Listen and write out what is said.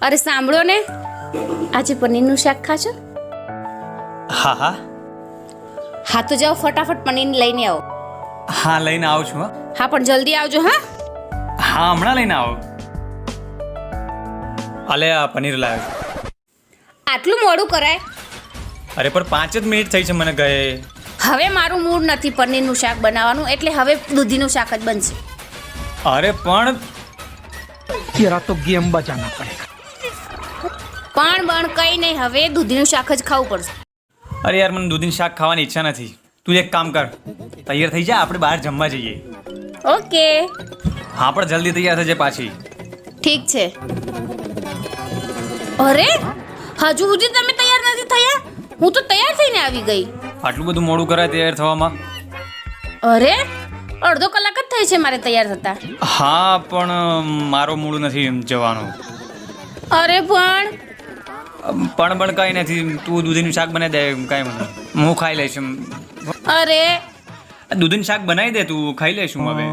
અરે સાંભળો ને, આજે પનીરનું શાક ખાશો? હા હા હા તો જાઓ ફટાફટ પનીર લઈને આવો. હા લઈને આવું છું. હા પણ જલ્દી આવજો. હા હા હમણાં લઈને આવો. અલે આ પનીર લાવ્યો. આટલું મોડું કરાય? અરે પણ 5 જ મિનિટ થઈ છે મને ગયે. હવે મારું મૂડ નથી પનીરનું શાક બનાવવાનું, એટલે હવે દૂધીનું શાક જ બનશે. અરે પણ तेरा तो गेम बजाना पड़ेगा. પણ કઈ નહીં, હવે દૂધીનું શાક જ ખાવું પડશે. અરે યાર મને દૂધીનું શાક ખાવાની ઈચ્છા નથી. તું એક કામ કર, તૈયાર થઈ જા, આપણે બહાર જમવા જઈએ. ઓકે હા પણ જલ્દી તૈયાર થજે પાછી. ઠીક છે. અરે હજુ સુધી તમે તૈયાર નથી થયા? હું તો તૈયાર થઈને આવી ગઈ. આટલું બધું મોડું કરાય તૈયાર થવામાં? અરે અડધો કલાક જ થઈ છે મારે તૈયાર થતા. હા પણ મારો મૂડ નથી જવાનો. અરે પણ કાંઈ નથી, તું દૂધીનું શાક બનાવી દે, કાંઈ મને હું ખાઈ લઈશ. અરે દૂધીનું શાક બનાવી દે, તું ખાઈ લઈશ હું હવે.